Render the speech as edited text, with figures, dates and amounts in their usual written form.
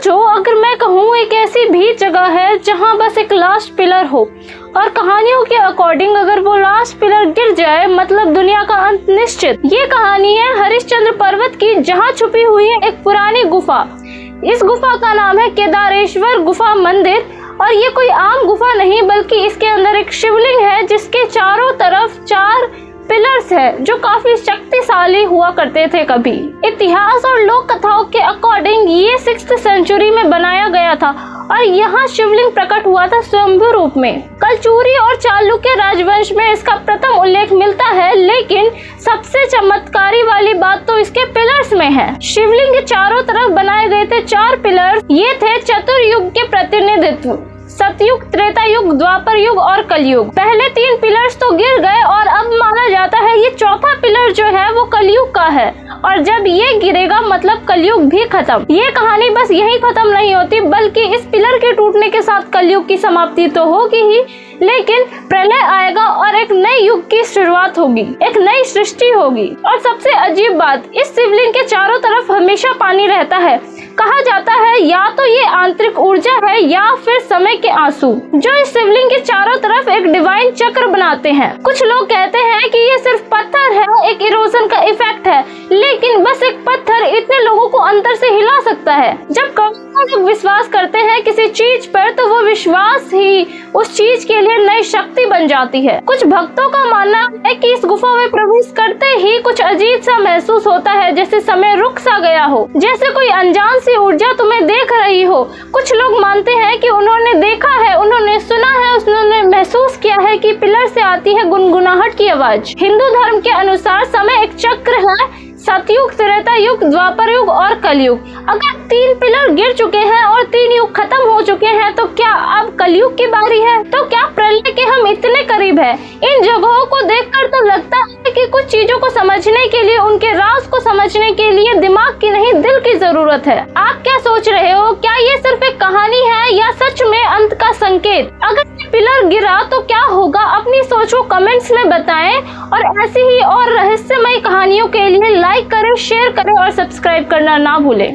सोचो, अगर मैं कहूँ एक ऐसी भी जगह है जहाँ बस एक लास्ट पिलर हो और कहानियों के अकॉर्डिंग अगर वो लास्ट पिलर गिर जाए मतलब दुनिया का अंत निश्चित। ये कहानी है हरिश्चंद्र पर्वत की, जहाँ छुपी हुई है एक पुरानी गुफा। इस गुफा का नाम है केदारेश्वर गुफा मंदिर और ये कोई आम गुफा नहीं बल्कि इसके अंदर एक शिवलिंग है जिसके चारों तरफ 4 पिलर्स है जो काफी शक्तिशाली हुआ करते थे कभी। इतिहास और लोक कथाओं के अकॉर्डिंग ये 6th सेंचुरी में बनाया गया था और यहाँ शिवलिंग प्रकट हुआ था स्वयंभू रूप में। कलचुरी और चालुक्य राजवंश में इसका प्रथम उल्लेख मिलता है, लेकिन सबसे चमत्कारी वाली बात तो इसके पिलर्स में है। शिवलिंग के चारों तरफ बनाए गए थे 4 पिलर्स। ये थे चतुर्युग के प्रतिनिधित्व, सतयुग, त्रेता युग, द्वापर युग और कलयुग। पहले 3 पिलर्स तो गिर गए और अब माना जाता है ये 4था पिलर जो है वो कलयुग का है और जब ये गिरेगा मतलब कलयुग भी खत्म। ये कहानी बस यही खत्म नहीं होती बल्कि इस पिलर के टूटने के साथ कलयुग की समाप्ति तो होगी ही, लेकिन प्रलय आएगा और एक नए युग की शुरुआत होगी, एक नई सृष्टि होगी। और सबसे अजीब बात, इस शिवलिंग के चारों तरफ हमेशा पानी रहता है। कहा जाता है या तो ये आंतरिक ऊर्जा है या फिर समय के आंसू जो इस शिवलिंग के चारों तरफ एक डिवाइन चक्र बनाते हैं। कुछ लोग कहते हैं कि ये सिर्फ पत्थर है, एक इरोजन का इफेक्ट है, लेकिन बस एक पत्थर इतने लोगों को अंदर से हिला सकता है। जब लोग विश्वास करते हैं किसी चीज पर तो वो विश्वास ही उस चीज के लिए नई शक्ति बन जाती है। कुछ भक्तों का मानना है कि इस गुफा में प्रवेश करते ही कुछ अजीब सा महसूस होता है, जैसे समय रुक सा गया हो, जैसे कोई अनजान सी ऊर्जा तुम्हें देख रही हो। कुछ लोग मानते हैं कि उन्होंने देखा है, उन्होंने सुना है, उन्होंने महसूस किया है कि पिलर से आती है गुनगुनाहट की आवाज। हिंदू धर्म के अनुसार समय एक चक्र है, सतयुग, त्रेता युग, द्वापर युग और कलयुग। अगर 3 पिलर गिर चुके हैं और 3 युग खत्म हो चुके हैं तो क्या अब कलयुग की बारी है? तो क्या प्रलय के हम इतने करीब हैं? इन जगहों को देखकर तो लगता है कि कुछ चीजों को समझने के लिए, उनके राज को समझने के लिए दिमाग की नहीं दिल की जरूरत है। आप क्या सोच रहे हो? क्या ये सिर्फ एक कहानी है या सच में अंत का संकेत? अगर पिलर गिरा तो क्या होगा? अपनी सोच को कमेंट्स में बताएं और ऐसी ही और रहस्यमय कहानियों के लिए लाइक करें, शेयर करें और सब्सक्राइब करना ना भूलें।